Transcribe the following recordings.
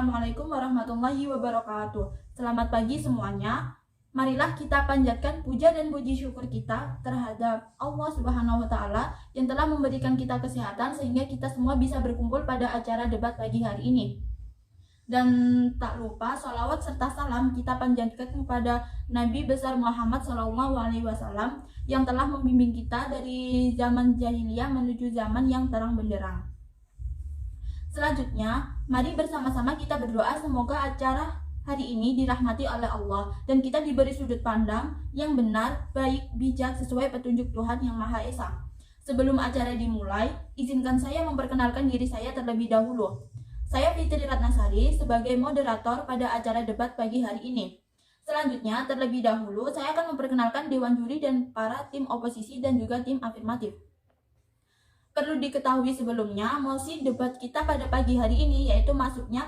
Assalamualaikum warahmatullahi wabarakatuh. Selamat pagi semuanya. Marilah kita panjatkan puja dan puji syukur kita terhadap Allah Subhanahu wa Ta'ala yang telah memberikan kita kesehatan sehingga kita semua bisa berkumpul pada acara debat pagi hari ini. Dan tak lupa salawat serta salam kita panjatkan kepada Nabi besar Muhammad SAW yang telah membimbing kita dari zaman jahiliyah menuju zaman yang terang benderang. Selanjutnya, mari bersama-sama kita berdoa semoga acara hari ini dirahmati oleh Allah dan kita diberi sudut pandang yang benar, baik, bijak sesuai petunjuk Tuhan Yang Maha Esa. Sebelum acara dimulai, izinkan saya memperkenalkan diri saya terlebih dahulu. Saya Fitri Ratnasari sebagai moderator pada acara debat pagi hari ini. Selanjutnya, terlebih dahulu saya akan memperkenalkan Dewan Juri dan para tim oposisi dan juga tim afirmatif. Perlu diketahui sebelumnya, mosi debat kita pada pagi hari ini yaitu masuknya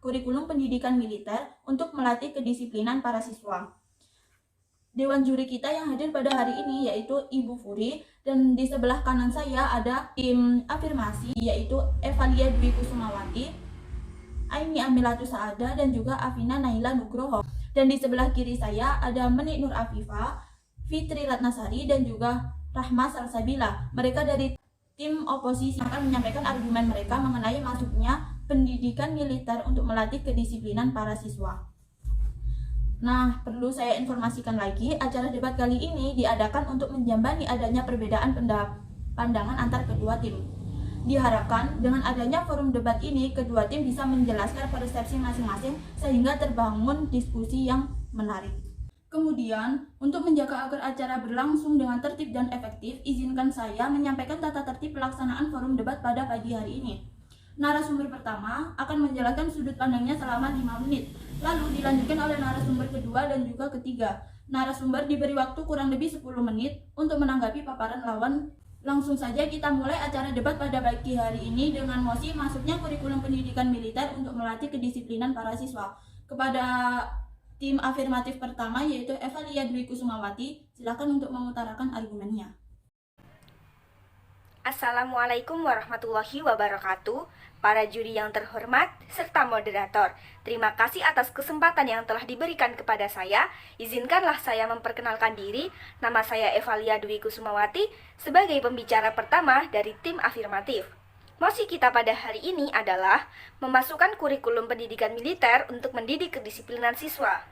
kurikulum pendidikan militer untuk melatih kedisiplinan para siswa. Dewan juri kita yang hadir pada hari ini yaitu Ibu Furi, dan di sebelah kanan saya ada tim afirmasi yaitu Evalia Dwi Kusumawati, Aini Amilatu Saada, dan juga Afina Naila Nugroho. Dan di sebelah kiri saya ada Menik Nur Afifa, Fitri Ratnasari, dan juga Rahma Salsabila. Mereka dari tim oposisi akan menyampaikan argumen mereka mengenai masuknya pendidikan militer untuk melatih kedisiplinan para siswa. Nah, perlu saya informasikan lagi, acara debat kali ini diadakan untuk menjambani adanya perbedaan pandangan antar kedua tim. Diharapkan dengan adanya forum debat ini, kedua tim bisa menjelaskan persepsi masing-masing sehingga terbangun diskusi yang menarik. Kemudian, untuk menjaga agar acara berlangsung dengan tertib dan efektif, izinkan saya menyampaikan tata tertib pelaksanaan forum debat pada pagi hari ini. Narasumber pertama akan menjelaskan sudut pandangnya selama 5 menit, lalu dilanjutkan oleh narasumber kedua dan juga ketiga. Narasumber diberi waktu kurang lebih 10 menit untuk menanggapi paparan lawan. Langsung saja kita mulai acara debat pada pagi hari ini dengan mosi masuknya kurikulum pendidikan militer untuk melatih kedisiplinan para siswa. Kepada tim afirmatif pertama yaitu Evalia Dwi Kusumawati, silakan untuk mengutarakan argumennya. Assalamualaikum warahmatullahi wabarakatuh, para juri yang terhormat serta moderator. Terima kasih atas kesempatan yang telah diberikan kepada saya. Izinkanlah saya memperkenalkan diri. Nama saya Evalia Dwi Kusumawati sebagai pembicara pertama dari tim afirmatif. Mosi kita pada hari ini adalah memasukkan kurikulum pendidikan militer untuk mendidik kedisiplinan siswa.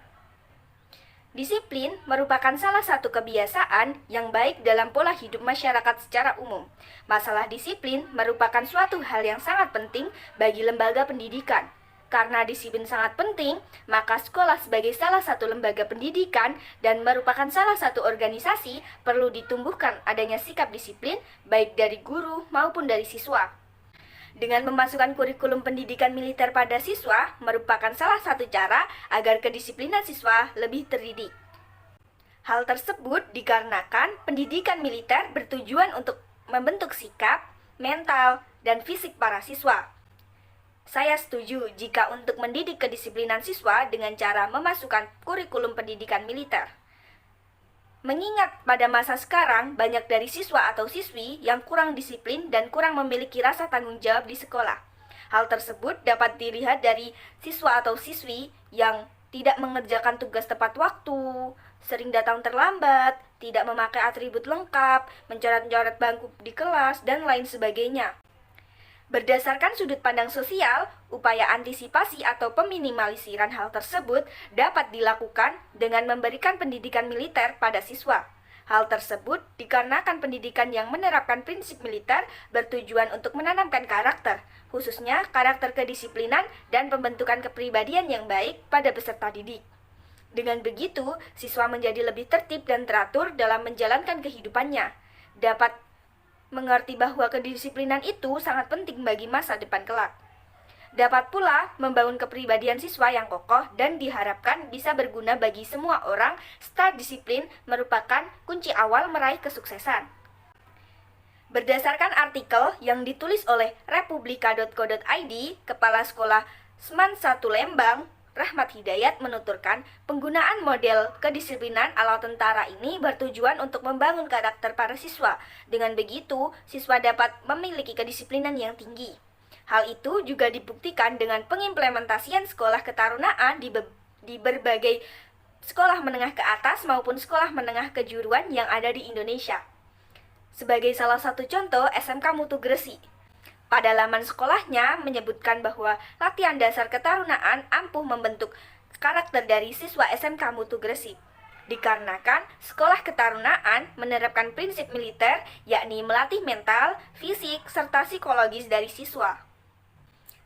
Disiplin merupakan salah satu kebiasaan yang baik dalam pola hidup masyarakat secara umum. Masalah disiplin merupakan suatu hal yang sangat penting bagi lembaga pendidikan. Karena disiplin sangat penting, maka sekolah sebagai salah satu lembaga pendidikan dan merupakan salah satu organisasi perlu ditumbuhkan adanya sikap disiplin baik dari guru maupun dari siswa. Dengan memasukkan kurikulum pendidikan militer pada siswa merupakan salah satu cara agar kedisiplinan siswa lebih terdidik. Hal tersebut dikarenakan pendidikan militer bertujuan untuk membentuk sikap, mental, dan fisik para siswa. Saya setuju jika untuk mendidik kedisiplinan siswa dengan cara memasukkan kurikulum pendidikan militer. Mengingat pada masa sekarang banyak dari siswa atau siswi yang kurang disiplin dan kurang memiliki rasa tanggung jawab di sekolah. Hal tersebut dapat dilihat dari siswa atau siswi yang tidak mengerjakan tugas tepat waktu, sering datang terlambat, tidak memakai atribut lengkap, mencoret-coret bangku di kelas, dan lain sebagainya. Berdasarkan sudut pandang sosial, upaya antisipasi atau peminimalisiraan hal tersebut dapat dilakukan dengan memberikan pendidikan militer pada siswa. Hal tersebut dikarenakan pendidikan yang menerapkan prinsip militer bertujuan untuk menanamkan karakter, khususnya karakter kedisiplinan dan pembentukan kepribadian yang baik pada peserta didik. Dengan begitu, siswa menjadi lebih tertib dan teratur dalam menjalankan kehidupannya. Dapat mengerti bahwa kedisiplinan itu sangat penting bagi masa depan kelak. Dapat pula membangun kepribadian siswa yang kokoh dan diharapkan bisa berguna bagi semua orang, serta disiplin merupakan kunci awal meraih kesuksesan. Berdasarkan artikel yang ditulis oleh republika.co.id, Kepala Sekolah Seman 1 Lembang, Rahmat Hidayat menuturkan, penggunaan model kedisiplinan ala tentara ini bertujuan untuk membangun karakter para siswa. Dengan begitu, siswa dapat memiliki kedisiplinan yang tinggi. Hal itu juga dibuktikan dengan pengimplementasian sekolah ketarunaan di berbagai sekolah menengah ke atas maupun sekolah menengah kejuruan yang ada di Indonesia. Sebagai salah satu contoh, SMK Mutu Gresik. Pada laman sekolahnya menyebutkan bahwa latihan dasar ketarunaan ampuh membentuk karakter dari siswa SMK Mutu Gresik. Dikarenakan sekolah ketarunaan menerapkan prinsip militer, yakni melatih mental, fisik, serta psikologis dari siswa.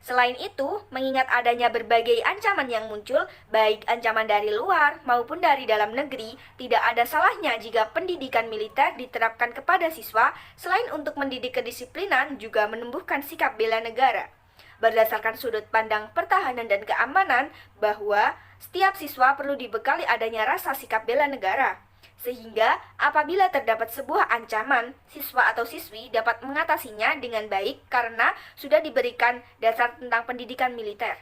Selain itu, mengingat adanya berbagai ancaman yang muncul, baik ancaman dari luar maupun dari dalam negeri, tidak ada salahnya jika pendidikan militer diterapkan kepada siswa, selain untuk mendidik kedisiplinan, juga menumbuhkan sikap bela negara. Berdasarkan sudut pandang pertahanan dan keamanan, bahwa setiap siswa perlu dibekali adanya rasa sikap bela negara. Sehingga apabila terdapat sebuah ancaman, siswa atau siswi dapat mengatasinya dengan baik karena sudah diberikan dasar tentang pendidikan militer.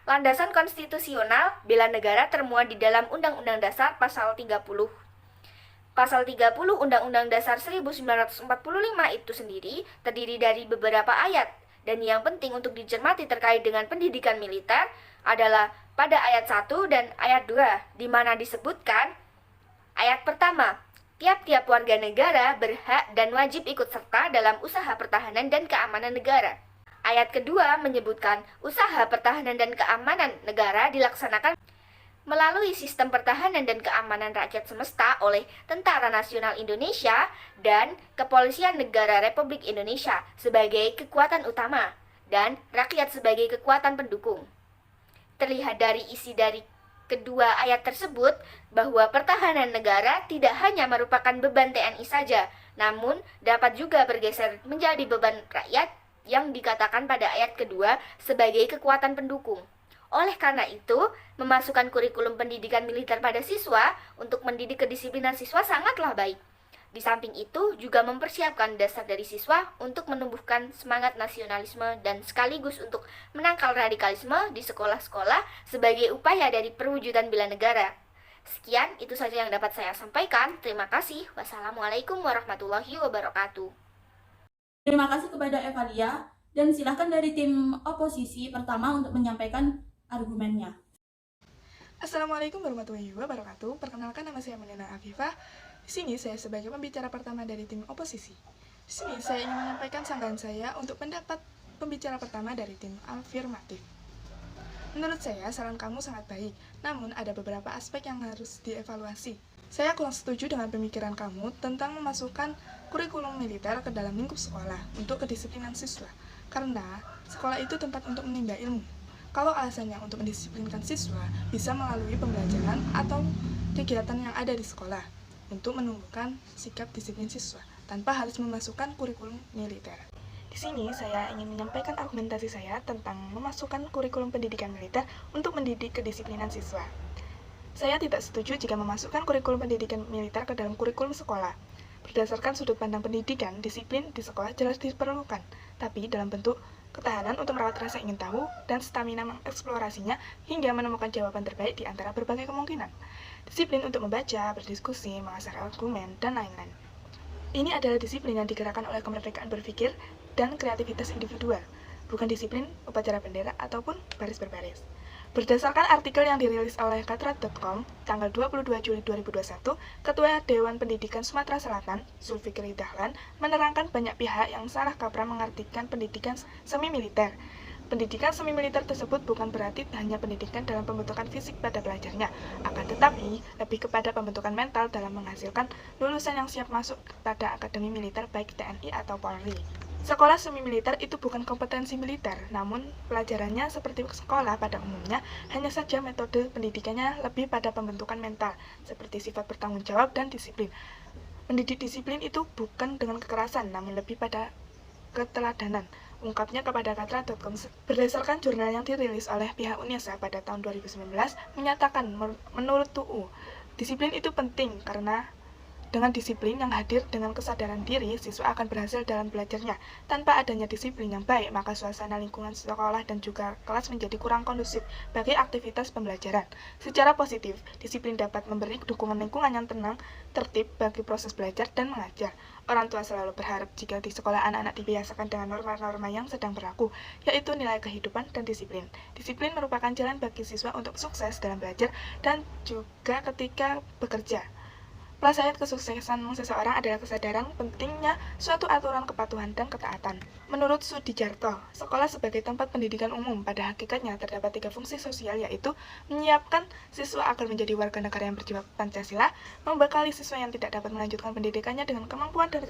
Landasan konstitusional bela negara termuat di dalam Undang-Undang Dasar Pasal 30. Pasal 30 Undang-Undang Dasar 1945 itu sendiri terdiri dari beberapa ayat, dan yang penting untuk dicermati terkait dengan pendidikan militer adalah pada ayat 1 dan ayat 2, di mana disebutkan ayat pertama, tiap-tiap warga negara berhak dan wajib ikut serta dalam usaha pertahanan dan keamanan negara. Ayat kedua menyebutkan usaha pertahanan dan keamanan negara dilaksanakan melalui sistem pertahanan dan keamanan rakyat semesta oleh Tentara Nasional Indonesia dan Kepolisian Negara Republik Indonesia sebagai kekuatan utama dan rakyat sebagai kekuatan pendukung. Terlihat dari isi dari kedua ayat tersebut bahwa pertahanan negara tidak hanya merupakan beban TNI saja, namun dapat juga bergeser menjadi beban rakyat yang dikatakan pada ayat kedua sebagai kekuatan pendukung. Oleh karena itu, memasukkan kurikulum pendidikan militer pada siswa untuk mendidik kedisiplinan siswa sangatlah baik. Di samping itu, juga mempersiapkan dasar dari siswa untuk menumbuhkan semangat nasionalisme dan sekaligus untuk menangkal radikalisme di sekolah-sekolah sebagai upaya dari perwujudan bela negara. Sekian, itu saja yang dapat saya sampaikan. Terima kasih. Wassalamualaikum warahmatullahi wabarakatuh. Terima kasih kepada Evalia, dan silakan dari tim oposisi pertama untuk menyampaikan argumennya. Assalamualaikum warahmatullahi wabarakatuh. Perkenalkan, nama saya Melina Afifah. Di sini saya sebagai pembicara pertama dari tim oposisi. Di sini saya ingin menyampaikan sanggahan saya untuk pendapat pembicara pertama dari tim afirmatif. Menurut saya, saran kamu sangat baik, namun ada beberapa aspek yang harus dievaluasi. Saya kurang setuju dengan pemikiran kamu tentang memasukkan kurikulum militer ke dalam lingkup sekolah untuk kedisiplinan siswa, karena sekolah itu tempat untuk menimba ilmu. Kalau alasannya untuk mendisiplinkan siswa, bisa melalui pembelajaran atau kegiatan yang ada di sekolah untuk menumbuhkan sikap disiplin siswa, tanpa harus memasukkan kurikulum militer. Di sini saya ingin menyampaikan argumentasi saya tentang memasukkan kurikulum pendidikan militer untuk mendidik kedisiplinan siswa. Saya tidak setuju jika memasukkan kurikulum pendidikan militer ke dalam kurikulum sekolah. Berdasarkan sudut pandang pendidikan, disiplin di sekolah jelas diperlukan, tapi dalam bentuk ketahanan untuk merawat rasa ingin tahu dan stamina mengeksplorasinya hingga menemukan jawaban terbaik di antara berbagai kemungkinan. Disiplin untuk membaca, berdiskusi, mengasah argumen, dan lain-lain. Ini adalah disiplin yang digerakkan oleh kemerdekaan berpikir dan kreativitas individual, bukan disiplin upacara bendera ataupun baris berbaris. Berdasarkan artikel yang dirilis oleh katrat.com tanggal 22 Juli 2021, Ketua Dewan Pendidikan Sumatera Selatan, Zulfikri Dahlan, menerangkan banyak pihak yang salah kaprah mengartikan pendidikan semi-militer. Pendidikan semi-militer tersebut bukan berarti hanya pendidikan dalam pembentukan fisik pada pelajarnya, akan tetapi lebih kepada pembentukan mental dalam menghasilkan lulusan yang siap masuk pada akademi militer baik TNI atau Polri. Sekolah semi-militer itu bukan kompetensi militer, namun pelajarannya seperti sekolah pada umumnya, hanya saja metode pendidikannya lebih pada pembentukan mental, seperti sifat bertanggung jawab dan disiplin. Mendidik disiplin itu bukan dengan kekerasan, namun lebih pada keteladanan, ungkapnya kepada katrat.com. Berdasarkan jurnal yang dirilis oleh pihak UNESA pada tahun 2019, menyatakan menurut TUU, disiplin itu penting karena Dengan disiplin yang hadir dengan kesadaran diri, siswa akan berhasil dalam belajarnya. Tanpa adanya disiplin yang baik, maka suasana lingkungan sekolah dan juga kelas menjadi kurang kondusif bagi aktivitas pembelajaran. Secara positif, disiplin dapat memberi dukungan lingkungan yang tenang, tertib bagi proses belajar dan mengajar. Orang tua selalu berharap jika di sekolah anak-anak dibiasakan dengan norma-norma yang sedang berlaku, yaitu nilai kehidupan dan disiplin. Disiplin merupakan jalan bagi siswa untuk sukses dalam belajar dan juga ketika bekerja. Prasyarat kesuksesan seseorang adalah kesadaran pentingnya suatu aturan kepatuhan dan ketaatan. Menurut Sudijarto, sekolah sebagai tempat pendidikan umum pada hakikatnya terdapat 3 fungsi sosial, yaitu menyiapkan siswa agar menjadi warga negara yang berjiwa Pancasila, membekali siswa yang tidak dapat melanjutkan pendidikannya dengan kemampuan dan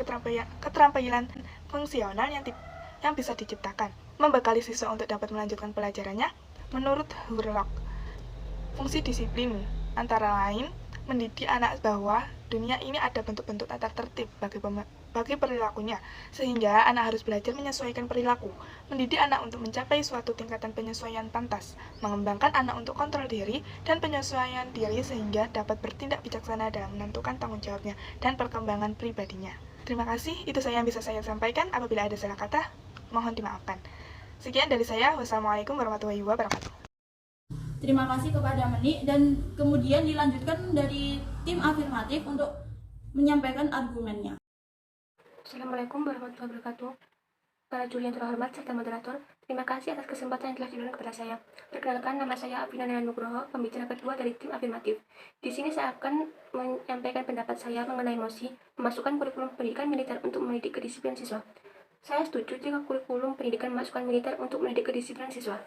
keterampilan fungsional yang bisa diciptakan, membekali siswa untuk dapat melanjutkan pelajarannya. Menurut Hurlok, fungsi disiplin antara lain mendidik anak bahwa dunia ini ada bentuk-bentuk tata tertib bagi perilakunya, sehingga anak harus belajar menyesuaikan perilaku, mendidik anak untuk mencapai suatu tingkatan penyesuaian pantas, mengembangkan anak untuk kontrol diri dan penyesuaian diri sehingga dapat bertindak bijaksana dalam menentukan tanggung jawabnya dan perkembangan pribadinya. Terima kasih, itu saja yang bisa saya sampaikan. Apabila ada salah kata, mohon dimaafkan. Sekian dari saya. Wassalamualaikum warahmatullahi wabarakatuh. Terima kasih kepada Menik, dan kemudian dilanjutkan dari tim afirmatif untuk menyampaikan argumennya. Assalamualaikum warahmatullahi wabarakatuh. Para juri yang terhormat serta moderator, terima kasih atas kesempatan yang telah diberikan kepada saya. Perkenalkan, nama saya Afina Naya Nugroho, pembicara kedua dari tim afirmatif. Di sini saya akan menyampaikan pendapat saya mengenai mosi memasukkan kurikulum pendidikan militer untuk mendidik kedisiplinan siswa. Saya setuju jika kurikulum pendidikan memasukkan militer untuk mendidik kedisiplinan siswa.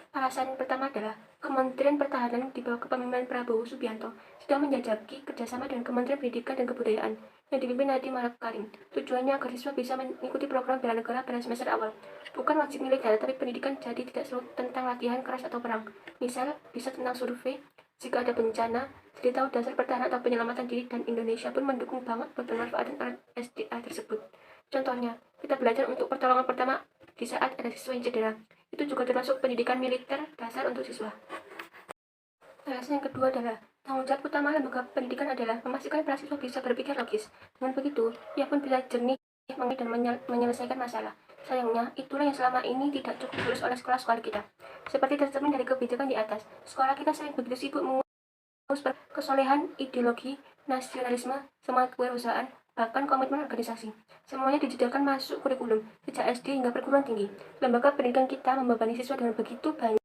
Alasan pertama adalah Kementerian Pertahanan di bawah kepemimpinan Prabowo Subianto sudah menjajaki kerjasama dengan Kementerian Pendidikan dan Kebudayaan yang dipimpin Nadiem Makarim. Tujuannya agar siswa bisa mengikuti program bela negara pada semester awal. Bukan wajib militer, tapi pendidikan jadi tidak selalu tentang latihan keras atau perang. Misal, bisa tentang survei, jika ada bencana, jadi tahu dasar pertahanan atau penyelamatan diri, dan Indonesia pun mendukung banget bermanfaatan alat SDA tersebut. Contohnya, kita belajar untuk pertolongan pertama di saat ada siswa yang cedera. Itu juga termasuk pendidikan militer dasar untuk siswa. Alasan yang kedua adalah tanggung jawab utama lembaga pendidikan adalah memastikan para siswa bisa berpikir logis. Dengan begitu, ia pun bisa jernih mengerti dan menyelesaikan masalah. Sayangnya, itulah yang selama ini tidak cukup tulus oleh sekolah-sekolah kita. Seperti tercermin dari kebijakan di atas, sekolah kita sering begitu sibuk mengurus kesolehan, ideologi, nasionalisme, semangat kewirausahaan, bahkan komitmen organisasi. Semuanya dijejalkan masuk kurikulum, sejak SD hingga perguruan tinggi. Lembaga pendidikan kita membebani siswa dengan begitu banyak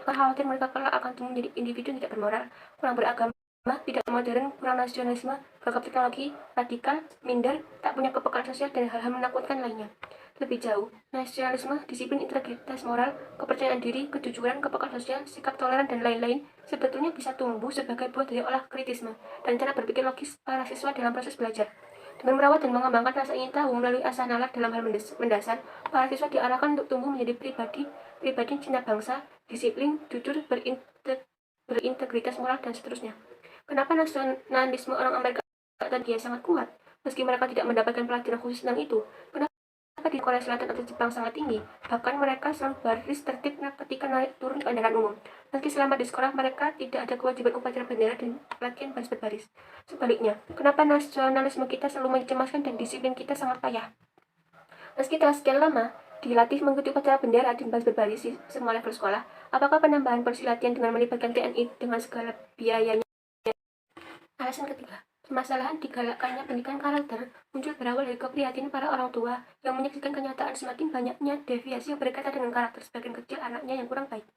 khawatir mereka kelak akan tumbuh menjadi individu yang tidak bermoral, kurang beragama, tidak modern, kurang nasionalisme, gagap teknologi, radikal, minder, tak punya kepekaan sosial, dan hal-hal menakutkan lainnya. Lebih jauh, nasionalisme, disiplin, integritas moral, kepercayaan diri, kejujuran, kepekaan sosial, sikap toleran, dan lain-lain sebetulnya bisa tumbuh sebagai buah dari olah kritisme dan cara berpikir logis para siswa dalam proses belajar. Dengan merawat dan mengembangkan rasa ingin tahu melalui asah nalar dalam hal mendasar, para siswa diarahkan untuk tumbuh menjadi pribadi cinta bangsa, disiplin, jujur, berintegritas moral, dan seterusnya. Kenapa nasionalisme orang Amerika tadi sangat kuat, meski mereka tidak mendapatkan pelajaran khusus tentang itu? Kenapa di Korea Selatan atau Jepang sangat tinggi? Bahkan mereka selalu baris tertib ketika naik turun kendaraan umum. Meski selama di sekolah mereka tidak ada kewajiban upacara bendera dan latihan baris berbaris. Sebaliknya, kenapa nasionalisme kita selalu mencemaskan dan disiplin kita sangat payah? Meski telah sekian lama dilatih mengikuti upacara bendera dan baris berbaris di semua level sekolah, apakah penambahan porsi latihan dengan melibatkan TNI dengan segala biayanya? Alasan ketiga, permasalahan digalakkannya pendidikan karakter muncul berawal dari keprihatinan para orang tua yang menyaksikan kenyataan semakin banyaknya deviasi yang berkaitan dengan karakter sebagian kecil anaknya yang kurang baik.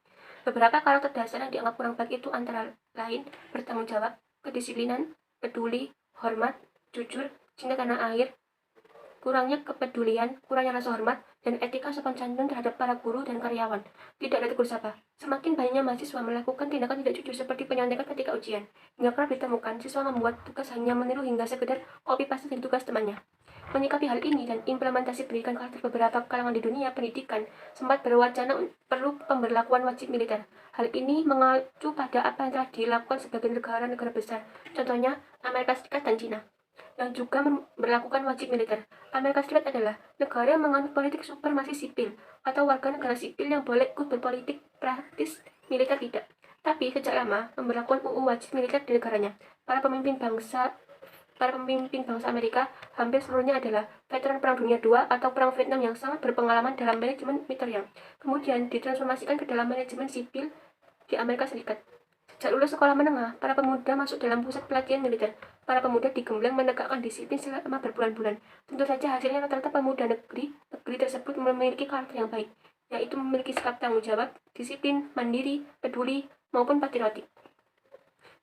Beberapa karakter dasar yang dianggap kurang baik itu antara lain bertanggung jawab, kedisiplinan, peduli, hormat, jujur, cinta tanah air, kurangnya kepedulian, kurangnya rasa hormat, dan etika sopan santun terhadap para guru dan karyawan. Tidak ada tegur sapa. Semakin banyaknya mahasiswa melakukan tindakan tidak jujur seperti penyontekan ketika ujian. Hingga kerap ditemukan siswa membuat tugas hanya meniru hingga sekedar copy paste dari tugas temannya. Menyikapi hal ini dan implementasi pendidikan karakter beberapa kalangan di dunia pendidikan sempat berwacana perlu pemberlakuan wajib militer. Hal ini mengacu pada apa yang telah dilakukan sebagian negara-negara besar, contohnya Amerika Serikat dan Cina, yang juga memberlakukan wajib militer. Amerika Serikat adalah negara yang menganut politik supremasi sipil atau warga negara sipil yang boleh ikut berpolitik praktis, militer tidak. Tapi sejak lama memberlakukan UU wajib militer di negaranya. Para pemimpin bangsa para pemimpin bangsa Amerika hampir seluruhnya adalah veteran Perang Dunia II atau Perang Vietnam yang sangat berpengalaman dalam manajemen militer yang kemudian ditransformasikan ke dalam manajemen sipil di Amerika Serikat. Sejak lulus sekolah menengah, para pemuda masuk dalam pusat pelatihan militer. Para pemuda digembleng menegakkan disiplin selama berbulan-bulan. Tentu saja hasilnya rata-rata pemuda negeri tersebut memiliki karakter yang baik, yaitu memiliki sikap tanggung jawab, disiplin, mandiri, peduli, maupun patriotik.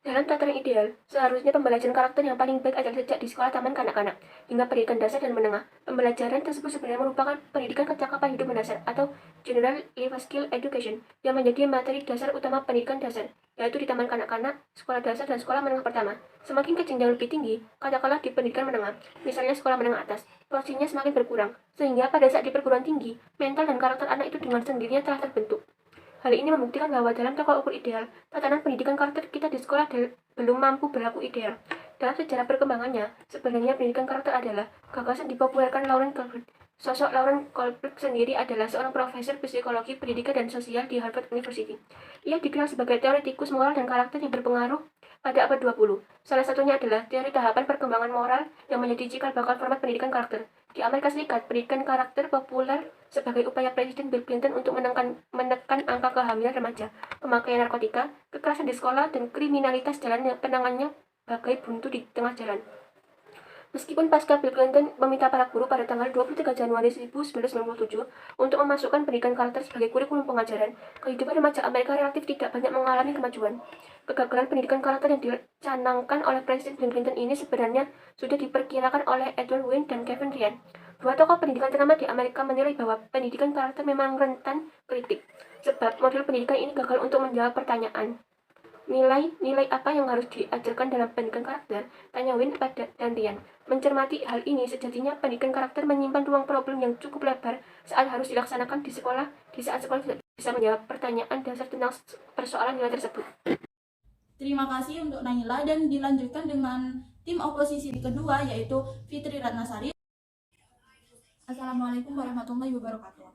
Dalam tataran ideal, seharusnya pembelajaran karakter yang paling baik adalah sejak di sekolah taman kanak-kanak hingga pendidikan dasar dan menengah. Pembelajaran tersebut sebenarnya merupakan pendidikan kecakapan hidup mendasar atau General Life Skill Education yang menjadi materi dasar utama pendidikan dasar, yaitu di taman kanak-kanak, sekolah dasar, dan sekolah menengah pertama. Semakin ke jenjang lebih tinggi, katakanlah di pendidikan menengah, misalnya sekolah menengah atas, porsinya semakin berkurang, sehingga pada saat di perguruan tinggi, mental dan karakter anak itu dengan sendirinya telah terbentuk. Hal ini membuktikan bahwa dalam tolak ukur ideal, tatanan pendidikan karakter kita di sekolah belum mampu berlaku ideal. Dalam sejarah perkembangannya, sebenarnya pendidikan karakter adalah gagasan dipopulerkan Lauren Colbert. Sosok Lauren Colbert sendiri adalah seorang profesor psikologi pendidikan dan sosial di Harvard University. Ia dikenal sebagai teoretikus moral dan karakter yang berpengaruh pada abad 20. Salah satunya adalah teori tahapan perkembangan moral yang menjadi cikal bakal format pendidikan karakter. Di Amerika Serikat, pendidikan karakter populer sebagai upaya Presiden Bill Clinton untuk menekan angka kehamilan remaja, pemakaian narkotika, kekerasan di sekolah, dan kriminalitas jalan yang penanganannya bagai buntu di tengah jalan. Meskipun pasca Bill Clinton meminta para guru pada tanggal 23 Januari 1997 untuk memasukkan pendidikan karakter sebagai kurikulum pengajaran, kehidupan remaja Amerika relatif tidak banyak mengalami kemajuan. Kegagalan pendidikan karakter yang dicanangkan oleh Presiden Bill Clinton ini sebenarnya sudah diperkirakan oleh Edward Wynne dan Kevin Ryan. Dua tokoh pendidikan ternama di Amerika menilai bahwa pendidikan karakter memang rentan kritik, sebab model pendidikan ini gagal untuk menjawab pertanyaan. Nilai apa yang harus diajarkan dalam pendidikan karakter? Tanya Wynne dan Ryan. Mencermati hal ini, sejatinya pendidikan karakter menyimpan ruang problem yang cukup lebar saat harus dilaksanakan di saat sekolah tidak bisa menjawab pertanyaan dasar tentang persoalan nilai tersebut. Terima kasih untuk Naila, dan dilanjutkan dengan tim oposisi kedua yaitu Fitri Ratnasari. Assalamualaikum warahmatullahi wabarakatuh.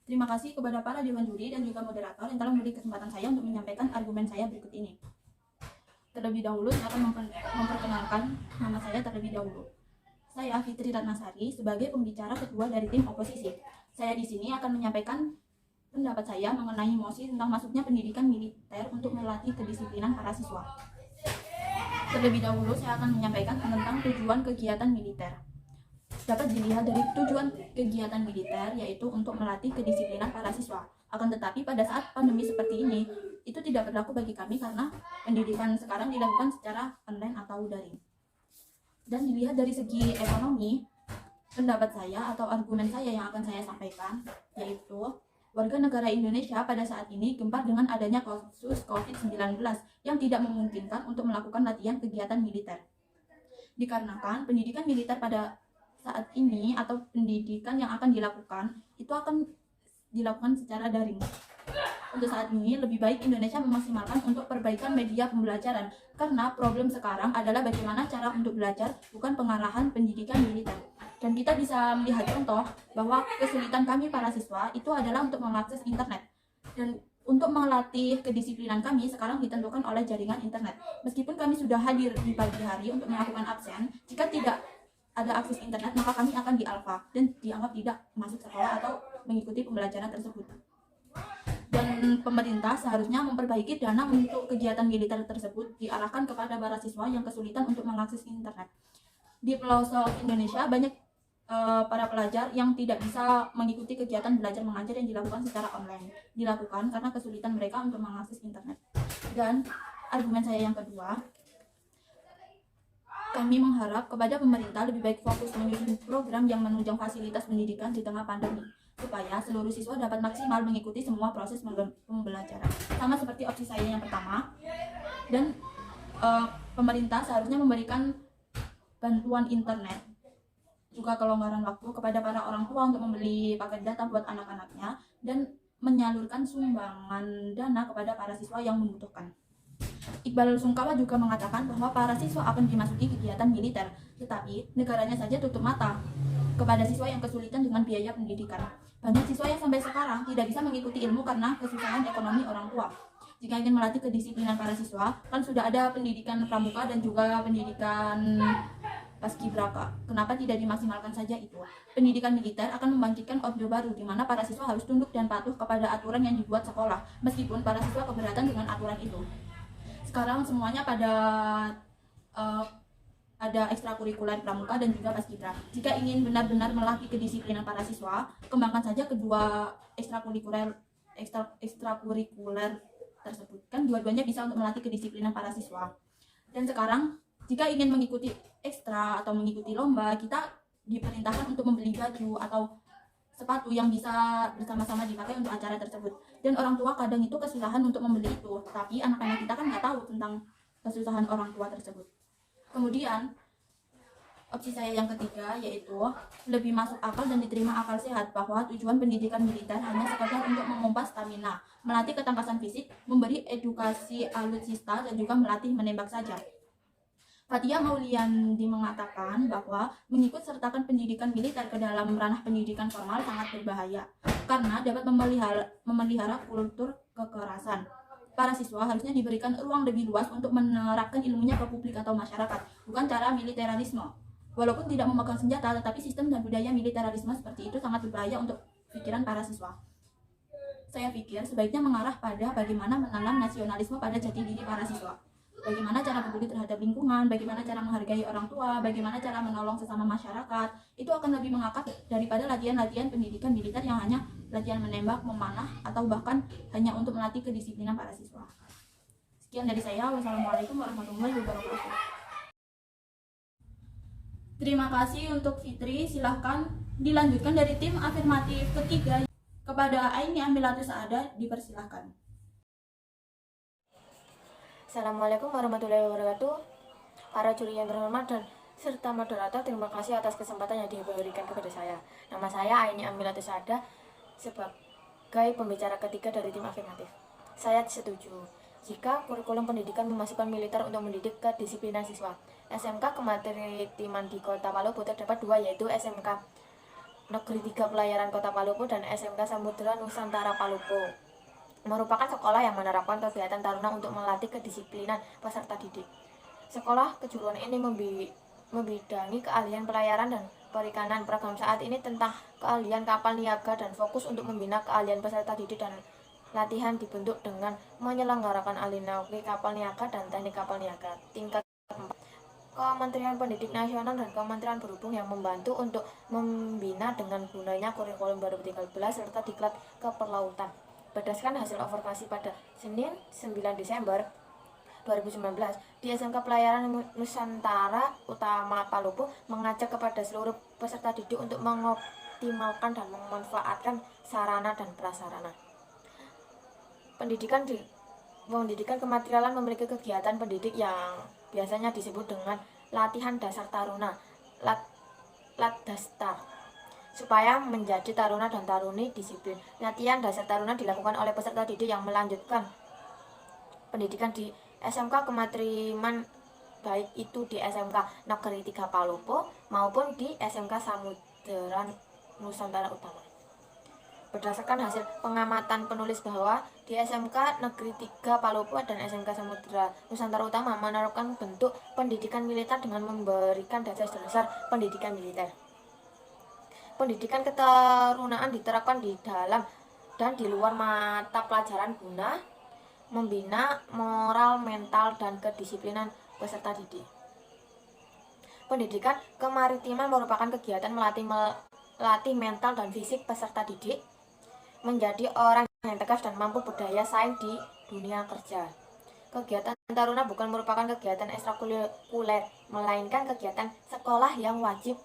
Terima kasih kepada para dewan juri dan juga moderator yang telah memberi kesempatan saya untuk menyampaikan argumen saya berikut ini. Terlebih dahulu saya akan memperkenalkan nama saya terlebih dahulu. Saya Fitri Ratnasari sebagai pembicara kedua dari tim oposisi. Saya di sini akan menyampaikan pendapat saya mengenai mosi tentang masuknya pendidikan militer untuk melatih kedisiplinan para siswa. Terlebih dahulu saya akan menyampaikan tentang tujuan kegiatan militer. Dapat dilihat dari tujuan kegiatan militer yaitu untuk melatih kedisiplinan para siswa. Akan tetapi pada saat pandemi seperti ini, itu tidak berlaku bagi kami karena pendidikan sekarang dilakukan secara online atau daring. Dan dilihat dari segi ekonomi, pendapat saya atau argumen saya yang akan saya sampaikan yaitu warga negara Indonesia pada saat ini gempar dengan adanya kasus COVID-19 yang tidak memungkinkan untuk melakukan latihan kegiatan militer. Dikarenakan pendidikan militer pada saat ini atau pendidikan yang akan dilakukan itu akan dilakukan secara daring. Untuk saat ini lebih baik Indonesia memaksimalkan untuk perbaikan media pembelajaran karena problem sekarang adalah bagaimana cara untuk belajar, bukan pengarahan pendidikan militer. Dan kita bisa melihat contoh bahwa kesulitan kami para siswa itu adalah untuk mengakses internet. Dan untuk melatih kedisiplinan kami sekarang ditentukan oleh jaringan internet. Meskipun kami sudah hadir di pagi hari untuk melakukan absen, jika tidak ada akses internet maka kami akan di-alpha dan dianggap tidak masuk sekolah atau mengikuti pembelajaran tersebut. Dan pemerintah seharusnya memperbaiki dana untuk kegiatan militer tersebut diarahkan kepada para siswa yang kesulitan untuk mengakses internet. Di pelosok Indonesia banyak para pelajar yang tidak bisa mengikuti kegiatan belajar mengajar yang dilakukan secara online, dilakukan karena kesulitan mereka untuk mengakses internet. Dan argumen saya yang kedua, kami mengharap kepada pemerintah lebih baik fokus menyusun program yang menunjang fasilitas pendidikan di tengah pandemi, supaya seluruh siswa dapat maksimal mengikuti semua proses pembelajaran. Sama seperti opsi saya yang pertama, dan pemerintah seharusnya memberikan bantuan internet, juga kelonggaran waktu kepada para orang tua untuk membeli paket data buat anak-anaknya, dan menyalurkan sumbangan dana kepada para siswa yang membutuhkan. Iqbal Sungkawa juga mengatakan bahwa para siswa akan dimasuki kegiatan militer, tetapi negaranya saja tutup mata kepada siswa yang kesulitan dengan biaya pendidikan. Banyak siswa yang sampai sekarang tidak bisa mengikuti ilmu karena kesusahan ekonomi orang tua. Jika ingin melatih kedisiplinan para siswa, kan sudah ada pendidikan pramuka dan juga pendidikan paskibraka. Kenapa tidak dimaksimalkan saja itu? Pendidikan militer akan membangkitkan orde baru di mana para siswa harus tunduk dan patuh kepada aturan yang dibuat sekolah, meskipun para siswa keberatan dengan aturan itu. Sekarang semuanya pada ada ekstrakurikuler pramuka dan juga paskibra. Jika ingin benar-benar melatih kedisiplinan para siswa, kembangkan saja kedua ekstrakurikuler tersebut. Kan dua-duanya bisa untuk melatih kedisiplinan para siswa. Dan sekarang jika ingin mengikuti ekstra atau mengikuti lomba, kita diperintahkan untuk membeli baju atau sepatu yang bisa bersama-sama dipakai untuk acara tersebut. Dan orang tua kadang itu kesusahan untuk membeli itu, tapi anak-anak kita kan nggak tahu tentang kesusahan orang tua tersebut. Kemudian opsi saya yang ketiga yaitu lebih masuk akal dan diterima akal sehat bahwa tujuan pendidikan militer hanya sekadar untuk memompa stamina, melatih ketangkasan fisik, memberi edukasi alutsista dan juga melatih menembak saja. Fathia Mauliandi mengatakan bahwa mengikut sertakan pendidikan militer ke dalam ranah pendidikan formal sangat berbahaya karena dapat memelihara kultur kekerasan. Para siswa harusnya diberikan ruang lebih luas untuk menerapkan ilmunya ke publik atau masyarakat, bukan cara militerisme. Walaupun tidak memegang senjata, tetapi sistem dan budaya militerisme seperti itu sangat berbahaya untuk pikiran para siswa. Saya pikir sebaiknya mengarah pada bagaimana menanam nasionalisme pada jati diri para siswa. Bagaimana cara peduli terhadap lingkungan, bagaimana cara menghargai orang tua, bagaimana cara menolong sesama masyarakat. Itu akan lebih mengakar daripada latihan-latihan pendidikan militer yang hanya latihan menembak, memanah, atau bahkan hanya untuk melatih kedisiplinan para siswa. Sekian dari saya. Wassalamualaikum warahmatullahi wabarakatuh. Terima kasih untuk Fitri. Silahkan dilanjutkan dari tim afirmatif ketiga. Kepada Aini Amilatus Saada dipersilahkan. Assalamualaikum warahmatullahi wabarakatuh. Para juri yang terhormat dan serta moderator, terima kasih atas kesempatan yang diberikan kepada saya. Nama saya Aini Amilatus Saada sebagai pembicara ketiga dari tim afirmatif. Saya setuju jika kurikulum pendidikan memasukkan militer untuk mendidik kedisiplinan siswa. SMK Kemaritiman di Kota Palopo terdapat dua, yaitu SMK Negeri 3 Pelayaran Kota Palopo dan SMK Samudra Nusantara Palopo. Merupakan sekolah yang menerapkan kegiatan taruna untuk melatih kedisiplinan peserta didik. Sekolah kejuruan ini membidangi keahlian pelayaran dan perikanan. Program saat ini tentang keahlian kapal niaga dan fokus untuk membina keahlian peserta didik dan latihan dibentuk dengan menyelenggarakan ahli naugri kapal niaga dan teknik kapal niaga. Tingkat 4. Kementerian Pendidik Nasional dan Kementerian Perhubungan yang membantu untuk membina dengan gunanya kurikulum 2013 serta diklat kepelautan. Berdasarkan hasil observasi pada Senin 9 Desember 2019 di SMK Pelayaran Nusantara Utama Palopo mengajak kepada seluruh peserta didik untuk mengoptimalkan dan memanfaatkan sarana dan prasarana. Pendidikan kematerialan memiliki kegiatan pendidik yang biasanya disebut dengan latihan dasar taruna, Latdastar, supaya menjadi taruna dan taruni disiplin. Latihan dasar taruna dilakukan oleh peserta didik yang melanjutkan pendidikan di SMK Kematriman, baik itu di SMK Negeri 3 Palopo maupun di SMK Samudra Nusantara Utama. Berdasarkan hasil pengamatan penulis bahwa di SMK Negeri 3 Palopo dan SMK Samudra Nusantara Utama menerapkan bentuk pendidikan militer dengan memberikan dasar-dasar pendidikan militer. Pendidikan ketarunaan diterapkan di dalam dan di luar mata pelajaran guna membina moral, mental, dan kedisiplinan peserta didik. Pendidikan kemaritiman merupakan kegiatan melatih mental dan fisik peserta didik menjadi orang yang tegas dan mampu berdaya saing di dunia kerja. Kegiatan taruna bukan merupakan kegiatan ekstrakurikuler, melainkan kegiatan sekolah yang wajib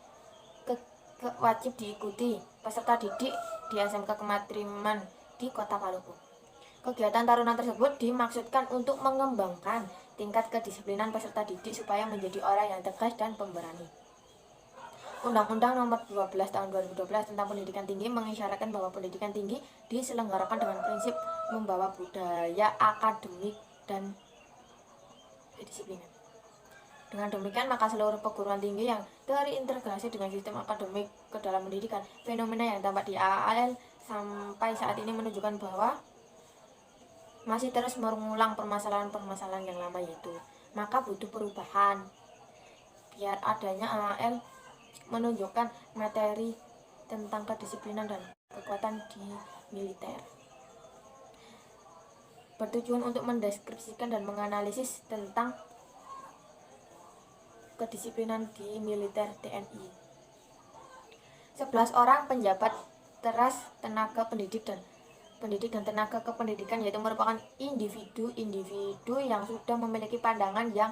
diikuti peserta didik di SMK Kematriman di Kota Palopo. Kegiatan taruna tersebut dimaksudkan untuk mengembangkan tingkat kedisiplinan peserta didik supaya menjadi orang yang tegas dan pemberani. Undang-Undang Nomor 12 Tahun 2012 tentang Pendidikan Tinggi mengisyaratkan bahwa pendidikan tinggi diselenggarakan dengan prinsip membawa budaya akademik dan kedisiplinan. Dengan demikian, maka seluruh perguruan tinggi yang terintegrasi dengan sistem akademik ke dalam pendidikan, fenomena yang tampak di AAL sampai saat ini menunjukkan bahwa masih terus mengulang permasalahan-permasalahan yang lama, yaitu maka butuh perubahan biar adanya AAL menunjukkan materi tentang kedisiplinan dan kekuatan di militer. Bertujuan untuk mendeskripsikan dan menganalisis tentang kedisiplinan di militer TNI. 11 orang penjabat teras tenaga pendidik dan tenaga kependidikan, yaitu merupakan individu yang sudah memiliki pandangan yang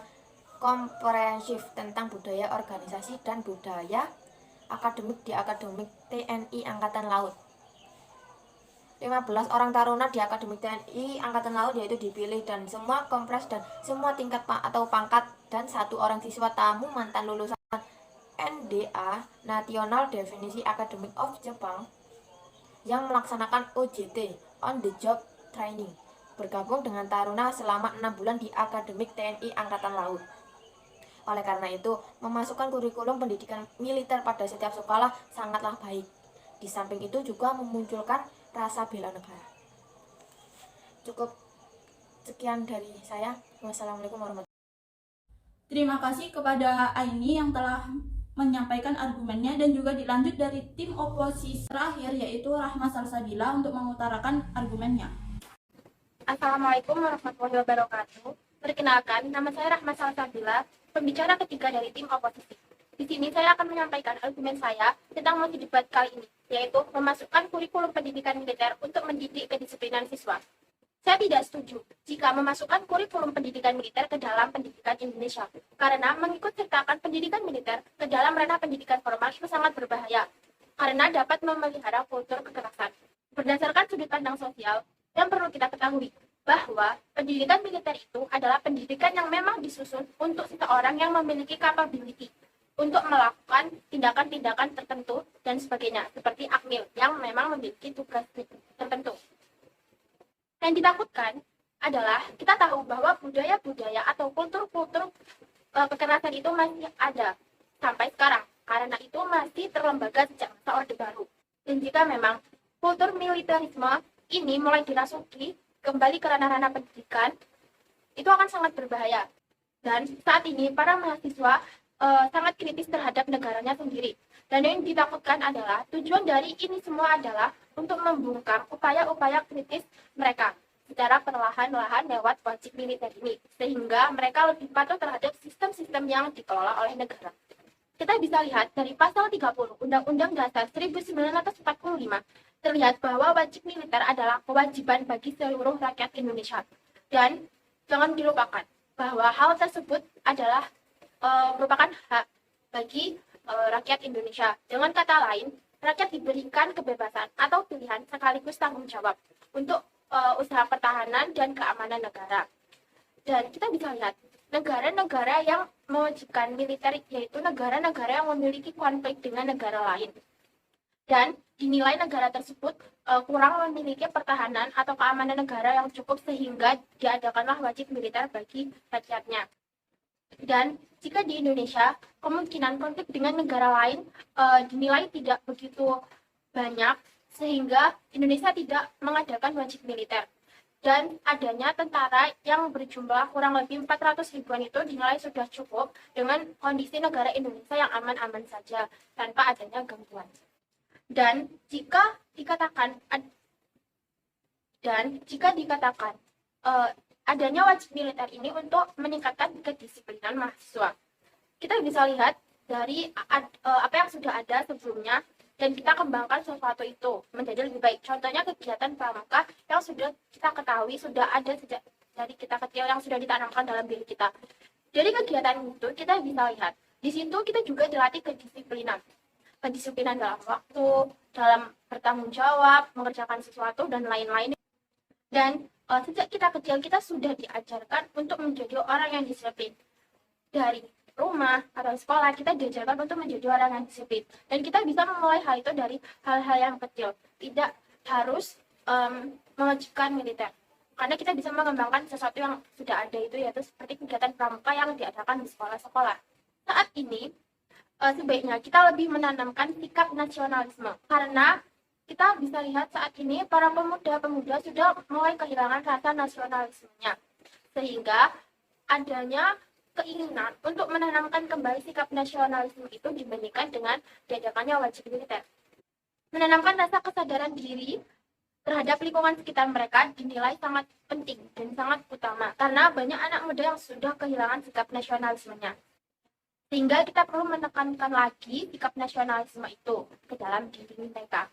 komprehensif tentang budaya organisasi dan budaya akademik di Akademik TNI Angkatan Laut. 15 orang taruna di Akademik TNI Angkatan Laut yaitu dipilih dan semua kompres dan semua tingkat atau pangkat, dan 1 orang siswa tamu mantan lulusan NDA National Defense Academy of Japan yang melaksanakan OJT on the job training bergabung dengan taruna selama 6 bulan di Akademik TNI Angkatan Laut. Oleh karena itu, memasukkan kurikulum pendidikan militer pada setiap sekolah sangatlah baik. Di samping itu juga memunculkan rasa bela negara. Cukup sekian dari saya. Wassalamualaikum warahmatullahi wabarakatuh. Terima kasih kepada Aini yang telah menyampaikan argumennya, dan juga dilanjut dari tim oposisi terakhir yaitu Rahma Salsabila untuk mengutarakan argumennya. Assalamualaikum warahmatullahi wabarakatuh. Perkenalkan, nama saya Rahma Salsabila, pembicara ketiga dari tim oposisi. Di sini saya akan menyampaikan argumen saya tentang mosi debat kali ini, yaitu memasukkan kurikulum pendidikan militer untuk mendidik kedisiplinan siswa. Saya tidak setuju jika memasukkan kurikulum pendidikan militer ke dalam pendidikan Indonesia, karena mengikut sertakan pendidikan militer ke dalam ranah pendidikan formal itu sangat berbahaya, karena dapat memelihara kultur kekerasan. Berdasarkan sudut pandang sosial, yang perlu kita ketahui bahwa pendidikan militer itu adalah pendidikan yang memang disusun untuk seseorang yang memiliki capability untuk melakukan tindakan-tindakan tertentu dan sebagainya, seperti akmil yang memang memiliki tugas tertentu. Yang ditakutkan adalah kita tahu bahwa budaya-budaya atau kultur-kultur kekerasan itu masih ada sampai sekarang, karena itu masih terlembaga sejak masa Orde Baru. Dan jika memang kultur militerisme ini mulai dirasuki kembali ke ranah-ranah pendidikan, itu akan sangat berbahaya. Dan saat ini para mahasiswa sangat kritis terhadap negaranya sendiri. Dan yang ditakutkan adalah tujuan dari ini semua adalah untuk membungkam upaya-upaya kritis mereka secara perlahan-lahan lewat wajib militer ini, sehingga mereka lebih patuh terhadap sistem-sistem yang dikelola oleh negara. Kita bisa lihat dari pasal 30 Undang-Undang Dasar 1945, terlihat bahwa wajib militer adalah kewajiban bagi seluruh rakyat Indonesia. Dan jangan dilupakan bahwa hal tersebut adalah merupakan hak bagi rakyat Indonesia. Dengan kata lain, rakyat diberikan kebebasan atau pilihan sekaligus tanggung jawab untuk usaha pertahanan dan keamanan negara. Dan kita bisa lihat negara-negara yang mewajibkan militer yaitu negara-negara yang memiliki konflik dengan negara lain. Dan dinilai negara tersebut kurang memiliki pertahanan atau keamanan negara yang cukup sehingga diadakanlah wajib militer bagi rakyatnya. Dan jika di Indonesia kemungkinan konflik dengan negara lain dinilai tidak begitu banyak, sehingga Indonesia tidak mengadakan wajib militer. Dan adanya tentara yang berjumlah kurang lebih 400 ribuan itu dinilai sudah cukup dengan kondisi negara Indonesia yang aman-aman saja tanpa adanya gangguan. Dan jika dikatakan adanya wajib militer ini untuk meningkatkan kedisiplinan mahasiswa, kita bisa lihat dari apa yang sudah ada sebelumnya dan kita kembangkan sesuatu itu menjadi lebih baik. Contohnya kegiatan pramuka yang sudah kita ketahui sudah ada sejak dari kita kecil, yang sudah ditanamkan dalam diri kita. Dari kegiatan itu kita bisa lihat di situ kita juga dilatih kedisiplinan dalam waktu, dalam bertanggung jawab, mengerjakan sesuatu dan lain-lain. Dan sejak kita kecil kita sudah diajarkan untuk menjadi orang yang disiplin. Dari rumah atau sekolah kita diajarkan untuk menjadi orang yang disiplin, dan kita bisa memulai hal itu dari hal-hal yang kecil, tidak harus mewajibkan militer, karena kita bisa mengembangkan sesuatu yang sudah ada itu, yaitu seperti kegiatan pramuka yang diadakan di sekolah-sekolah. Saat ini sebaiknya kita lebih menanamkan sikap nasionalisme, karena kita bisa lihat saat ini para pemuda-pemuda sudah mulai kehilangan rasa nasionalismenya, sehingga adanya keinginan untuk menanamkan kembali sikap nasionalisme itu dibandingkan dengan diadakannya wajib militer. Menanamkan rasa kesadaran diri terhadap lingkungan sekitar mereka dinilai sangat penting dan sangat utama karena banyak anak muda yang sudah kehilangan sikap nasionalismenya. Sehingga kita perlu menekankan lagi sikap nasionalisme itu ke dalam diri mereka.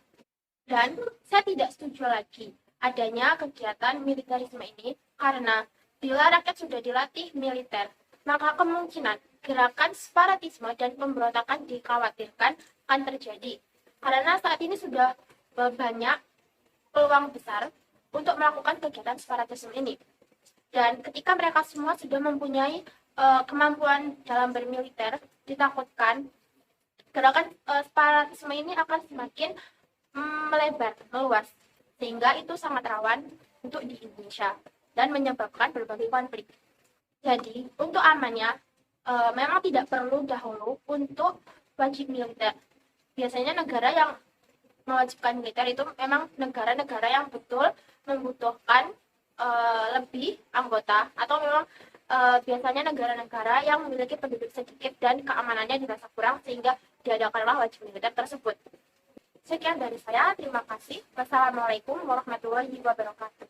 Dan saya tidak setuju lagi adanya kegiatan militerisme ini karena bila rakyat sudah dilatih militer, maka kemungkinan gerakan separatisme dan pemberontakan dikhawatirkan akan terjadi. Karena saat ini sudah banyak peluang besar untuk melakukan kegiatan separatisme ini. Dan ketika mereka semua sudah mempunyai kemampuan dalam bermiliter, ditakutkan gerakan separatisme ini akan semakin melebar, meluas, sehingga itu sangat rawan untuk di Indonesia dan menyebabkan berbagai konflik. Jadi, untuk amannya, memang tidak perlu dahulu untuk wajib militer. Biasanya negara yang mewajibkan militer itu memang negara-negara yang betul membutuhkan lebih anggota, atau memang biasanya negara-negara yang memiliki penduduk sedikit dan keamanannya dirasa kurang sehingga diadakanlah wajib militer tersebut. Sekian dari saya, terima kasih. Wassalamualaikum warahmatullahi wabarakatuh.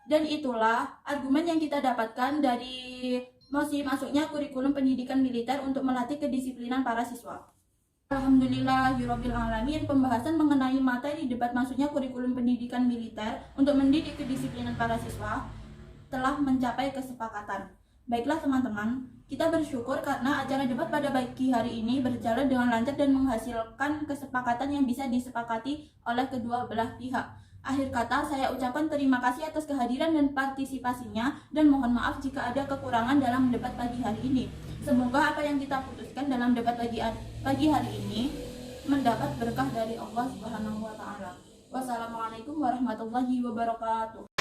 Dan itulah argumen yang kita dapatkan dari masuknya kurikulum pendidikan militer untuk melatih kedisiplinan para siswa. Alhamdulillahirabbil alamin, pembahasan mengenai materi debat masuknya kurikulum pendidikan militer untuk mendidik kedisiplinan para siswa telah mencapai kesepakatan. Baiklah teman-teman, kita bersyukur karena acara debat pada pagi hari ini berjalan dengan lancar dan menghasilkan kesepakatan yang bisa disepakati oleh kedua belah pihak. Akhir kata, saya ucapkan terima kasih atas kehadiran dan partisipasinya dan mohon maaf jika ada kekurangan dalam debat pagi hari ini. Semoga apa yang kita putuskan dalam debat pagi hari ini mendapat berkah dari Allah Subhanahu wa taala. Wassalamualaikum warahmatullahi wabarakatuh.